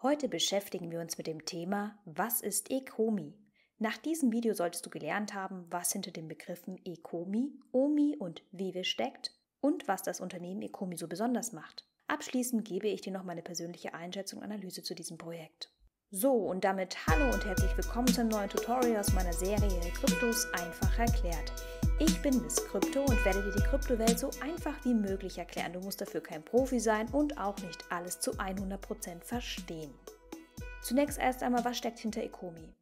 Heute beschäftigen wir uns mit dem Thema: Was ist Ecomi? Nach diesem Video solltest du gelernt haben, was hinter den Begriffen Ecomi, Omi und Vive steckt und was das Unternehmen Ecomi so besonders macht. Abschließend gebe ich dir noch meine persönliche Einschätzung und Analyse zu diesem Projekt. So, und damit hallo und herzlich willkommen zu einem neuen Tutorial aus meiner Serie Kryptos einfach erklärt. Ich bin Miss Krypto und werde dir die Kryptowelt so einfach wie möglich erklären. Du musst dafür kein Profi sein und auch nicht alles zu 100% verstehen. Zunächst erst einmal, was steckt hinter Ecomi?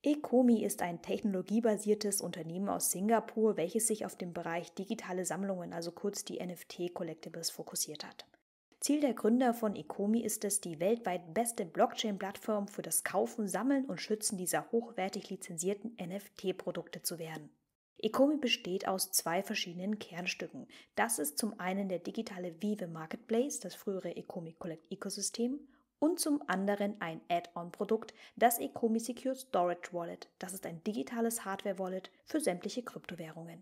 Ecomi ist ein technologiebasiertes Unternehmen aus Singapur, welches sich auf den Bereich digitale Sammlungen, also kurz die NFT-Collectibles, fokussiert hat. Ziel der Gründer von Ecomi ist es, die weltweit beste Blockchain-Plattform für das Kaufen, Sammeln und Schützen dieser hochwertig lizenzierten NFT-Produkte zu werden. Ecomi besteht aus zwei verschiedenen Kernstücken. Das ist zum einen der digitale Vive Marketplace, das frühere Ecomi Collect Ecosystem, und zum anderen ein Add-on-Produkt, das Ecomi Secure Storage Wallet. Das ist ein digitales Hardware-Wallet für sämtliche Kryptowährungen.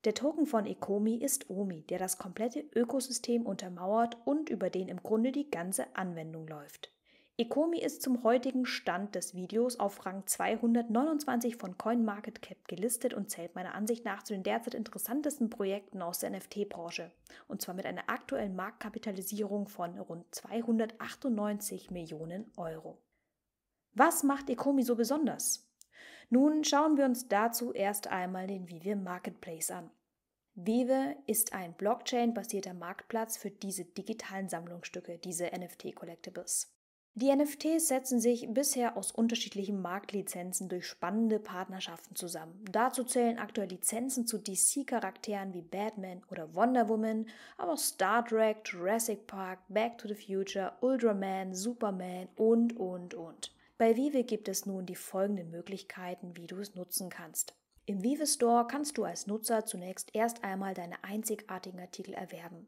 Der Token von Ecomi ist OMI, der das komplette Ökosystem untermauert und über den im Grunde die ganze Anwendung läuft. Ecomi ist zum heutigen Stand des Videos auf Rang 229 von CoinMarketCap gelistet und zählt meiner Ansicht nach zu den derzeit interessantesten Projekten aus der NFT-Branche. Und zwar mit einer aktuellen Marktkapitalisierung von rund 298 Millionen Euro. Was macht Ecomi so besonders? Nun schauen wir uns dazu erst einmal den Vive Marketplace an. Vive ist ein Blockchain-basierter Marktplatz für diese digitalen Sammlungsstücke, diese NFT-Collectibles. Die NFTs setzen sich bisher aus unterschiedlichen Marktlizenzen durch spannende Partnerschaften zusammen. Dazu zählen aktuell Lizenzen zu DC-Charakteren wie Batman oder Wonder Woman, aber auch Star Trek, Jurassic Park, Back to the Future, Ultraman, Superman und. Bei Vive gibt es nun die folgenden Möglichkeiten, wie du es nutzen kannst. Im Vive Store kannst du als Nutzer zunächst erst einmal deine einzigartigen Artikel erwerben.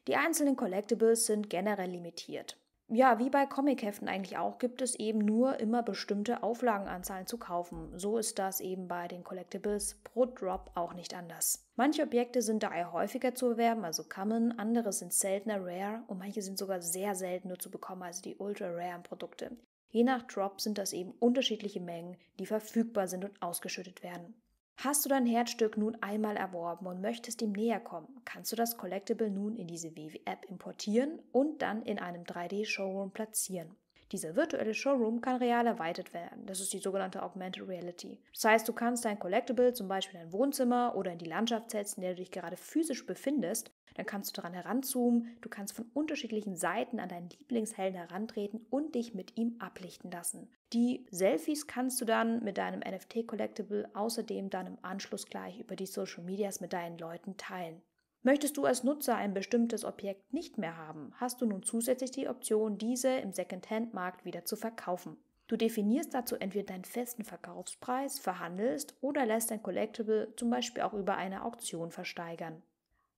Die einzelnen Collectibles sind generell limitiert. Ja, wie bei Comicheften eigentlich auch, gibt es eben nur immer bestimmte Auflagenanzahlen zu kaufen. So ist das eben bei den Collectibles pro Drop auch nicht anders. Manche Objekte sind daher häufiger zu erwerben, also common, andere sind seltener rare und manche sind sogar sehr selten nur zu bekommen, also die ultra raren Produkte. Je nach Drop sind das eben unterschiedliche Mengen, die verfügbar sind und ausgeschüttet werden. Hast du dein Herzstück nun einmal erworben und möchtest ihm näher kommen, kannst du das Collectible nun in diese Vive-App importieren und dann in einem 3D-Showroom platzieren. Dieser virtuelle Showroom kann real erweitert werden. Das ist die sogenannte Augmented Reality. Das heißt, du kannst dein Collectible zum Beispiel in dein Wohnzimmer oder in die Landschaft setzen, in der du dich gerade physisch befindest. Dann kannst du daran heranzoomen, du kannst von unterschiedlichen Seiten an deinen Lieblingshelden herantreten und dich mit ihm ablichten lassen. Die Selfies kannst du dann mit deinem NFT-Collectible außerdem dann im Anschluss gleich über die Social Medias mit deinen Leuten teilen. Möchtest du als Nutzer ein bestimmtes Objekt nicht mehr haben, hast du nun zusätzlich die Option, diese im Second-Hand-Markt wieder zu verkaufen. Du definierst dazu entweder deinen festen Verkaufspreis, verhandelst oder lässt dein Collectible zum Beispiel auch über eine Auktion versteigern.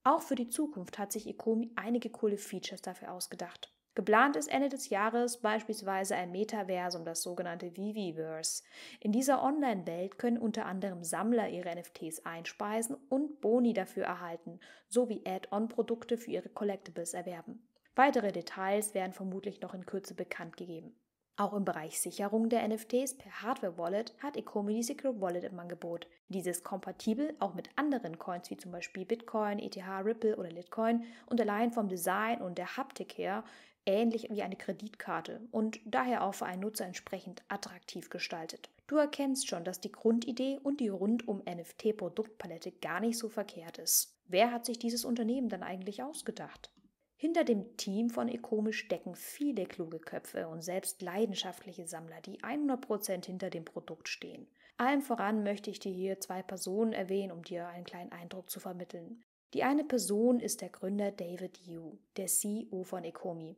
Auch für die Zukunft hat sich Ecomi einige coole Features dafür ausgedacht. Geplant ist Ende des Jahres beispielsweise ein Metaversum, das sogenannte Viviverse. In dieser Online-Welt können unter anderem Sammler ihre NFTs einspeisen und Boni dafür erhalten, sowie Add-on-Produkte für ihre Collectibles erwerben. Weitere Details werden vermutlich noch in Kürze bekannt gegeben. Auch im Bereich Sicherung der NFTs per Hardware-Wallet hat Ecomi die Secure Wallet im Angebot. Diese ist kompatibel auch mit anderen Coins wie zum Beispiel Bitcoin, ETH, Ripple oder Litecoin und allein vom Design und der Haptik her ähnlich wie eine Kreditkarte und daher auch für einen Nutzer entsprechend attraktiv gestaltet. Du erkennst schon, dass die Grundidee und die rundum NFT-Produktpalette gar nicht so verkehrt ist. Wer hat sich dieses Unternehmen dann eigentlich ausgedacht? Hinter dem Team von Ecomi stecken viele kluge Köpfe und selbst leidenschaftliche Sammler, die 100% hinter dem Produkt stehen. Allem voran möchte ich dir hier zwei Personen erwähnen, um dir einen kleinen Eindruck zu vermitteln. Die eine Person ist der Gründer David Yu, der CEO von Ecomi.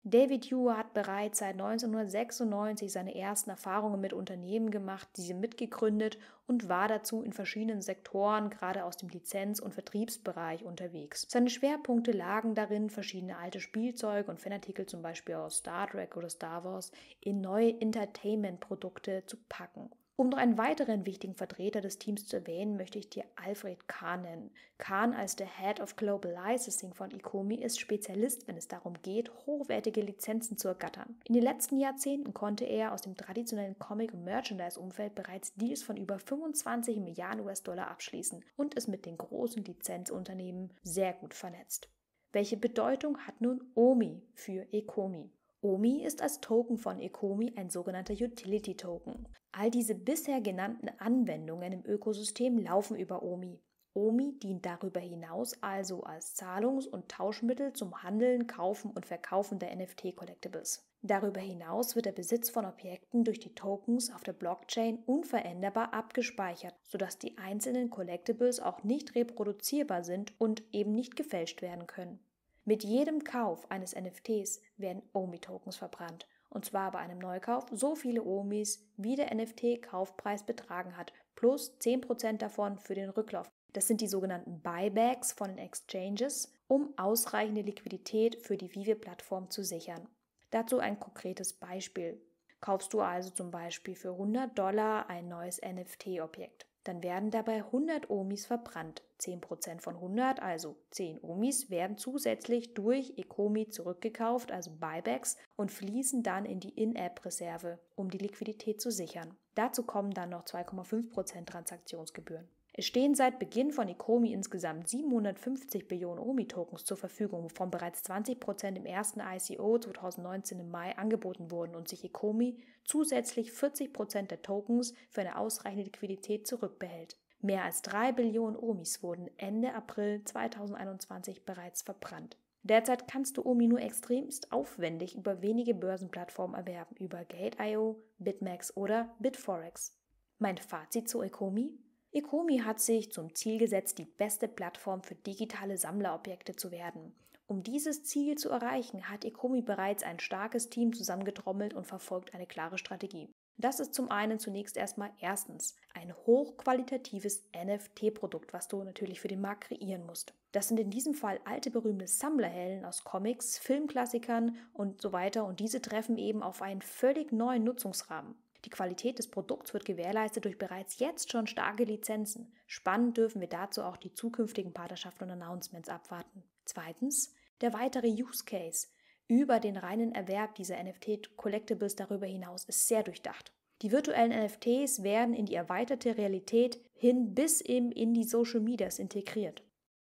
David Yu hat bereits seit 1996 seine ersten Erfahrungen mit Unternehmen gemacht, diese mitgegründet und war dazu in verschiedenen Sektoren, gerade aus dem Lizenz- und Vertriebsbereich unterwegs. Seine Schwerpunkte lagen darin, verschiedene alte Spielzeuge und Fanartikel, zum Beispiel aus Star Trek oder Star Wars, in neue Entertainment-Produkte zu packen. Um noch einen weiteren wichtigen Vertreter des Teams zu erwähnen, möchte ich dir Alfred Kahn nennen. Kahn als der Head of Global Licensing von ecomi ist Spezialist, wenn es darum geht, hochwertige Lizenzen zu ergattern. In den letzten Jahrzehnten konnte er aus dem traditionellen Comic- und Merchandise-Umfeld bereits Deals von über 25 Milliarden US-Dollar abschließen und ist mit den großen Lizenzunternehmen sehr gut vernetzt. Welche Bedeutung hat nun OMI für ecomi? OMI ist als Token von ecomi ein sogenannter Utility Token. All diese bisher genannten Anwendungen im Ökosystem laufen über OMI. OMI dient darüber hinaus also als Zahlungs- und Tauschmittel zum Handeln, Kaufen und Verkaufen der NFT-Collectibles. Darüber hinaus wird der Besitz von Objekten durch die Tokens auf der Blockchain unveränderbar abgespeichert, sodass die einzelnen Collectibles auch nicht reproduzierbar sind und eben nicht gefälscht werden können. Mit jedem Kauf eines NFTs werden OMI-Tokens verbrannt, und zwar bei einem Neukauf so viele OMIs, wie der NFT-Kaufpreis betragen hat, plus 10% davon für den Rücklauf. Das sind die sogenannten Buybacks von den Exchanges, um ausreichende Liquidität für die Vive-Plattform zu sichern. Dazu ein konkretes Beispiel. Kaufst du also zum Beispiel für $100 ein neues NFT-Objekt. Dann werden dabei 100 OMIs verbrannt. 10% von 100, also 10 OMIs, werden zusätzlich durch ecomi zurückgekauft, also Buybacks, und fließen dann in die In-App-Reserve, um die Liquidität zu sichern. Dazu kommen dann noch 2,5% Transaktionsgebühren. Es stehen seit Beginn von ecomi insgesamt 750 Billionen OMI-Tokens zur Verfügung, wovon bereits 20% im ersten ICO 2019 im Mai angeboten wurden und sich ecomi zusätzlich 40% der Tokens für eine ausreichende Liquidität zurückbehält. Mehr als 3 Billionen OMIs wurden Ende April 2021 bereits verbrannt. Derzeit kannst du OMI nur extremst aufwendig über wenige Börsenplattformen erwerben, über Gate.io, BitMEX oder Bitforex. Mein Fazit zu ecomi? ecomi hat sich zum Ziel gesetzt, die beste Plattform für digitale Sammlerobjekte zu werden. Um dieses Ziel zu erreichen, hat ecomi bereits ein starkes Team zusammengetrommelt und verfolgt eine klare Strategie. Das ist zum einen zunächst erstmal erstens ein hochqualitatives NFT-Produkt, was du natürlich für den Markt kreieren musst. Das sind in diesem Fall alte berühmte Sammlerhelden aus Comics, Filmklassikern und so weiter, und diese treffen eben auf einen völlig neuen Nutzungsrahmen. Die Qualität des Produkts wird gewährleistet durch bereits jetzt schon starke Lizenzen. Spannend dürfen wir dazu auch die zukünftigen Partnerschaften und Announcements abwarten. Zweitens, der weitere Use Case über den reinen Erwerb dieser NFT-Collectibles darüber hinaus ist sehr durchdacht. Die virtuellen NFTs werden in die erweiterte Realität hin bis in die Social Medias integriert.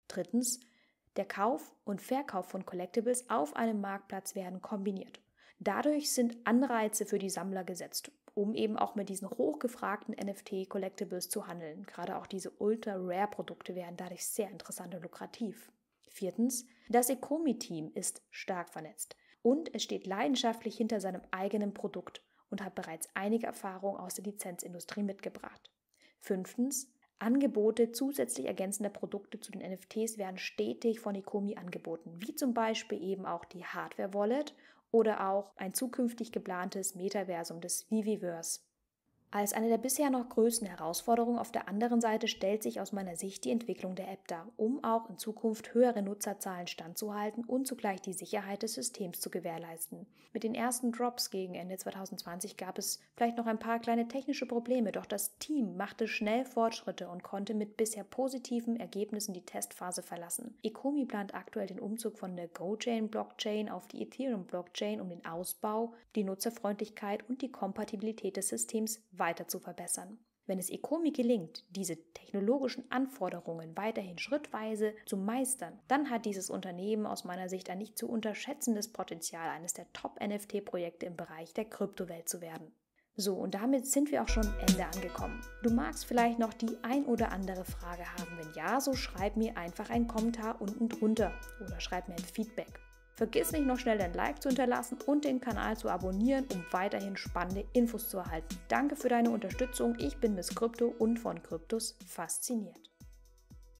Drittens, der Kauf und Verkauf von Collectibles auf einem Marktplatz werden kombiniert. Dadurch sind Anreize für die Sammler gesetzt, um eben auch mit diesen hochgefragten NFT-Collectibles zu handeln. Gerade auch diese Ultra-Rare-Produkte werden dadurch sehr interessant und lukrativ. Viertens, das ecomi-Team ist stark vernetzt und es steht leidenschaftlich hinter seinem eigenen Produkt und hat bereits einige Erfahrungen aus der Lizenzindustrie mitgebracht. Fünftens, Angebote zusätzlich ergänzender Produkte zu den NFTs werden stetig von ecomi angeboten, wie zum Beispiel eben auch die Hardware-Wallet oder auch ein zukünftig geplantes Metaversum des Viviverse. Als eine der bisher noch größten Herausforderungen auf der anderen Seite stellt sich aus meiner Sicht die Entwicklung der App dar, um auch in Zukunft höhere Nutzerzahlen standzuhalten und zugleich die Sicherheit des Systems zu gewährleisten. Mit den ersten Drops gegen Ende 2020 gab es vielleicht noch ein paar kleine technische Probleme, doch das Team machte schnell Fortschritte und konnte mit bisher positiven Ergebnissen die Testphase verlassen. ecomi plant aktuell den Umzug von der GoChain-Blockchain auf die Ethereum-Blockchain, um den Ausbau, die Nutzerfreundlichkeit und die Kompatibilität des Systems weiter zu verbessern. Wenn es ecomi gelingt, diese technologischen Anforderungen weiterhin schrittweise zu meistern, dann hat dieses Unternehmen aus meiner Sicht ein nicht zu unterschätzendes Potenzial, eines der Top-NFT-Projekte im Bereich der Kryptowelt zu werden. So, und damit sind wir auch schon am Ende angekommen. Du magst vielleicht noch die ein oder andere Frage haben. Wenn ja, so schreib mir einfach einen Kommentar unten drunter oder schreib mir ein Feedback. Vergiss nicht, noch schnell dein Like zu hinterlassen und den Kanal zu abonnieren, um weiterhin spannende Infos zu erhalten. Danke für deine Unterstützung. Ich bin Miss Krypto und von Kryptos fasziniert.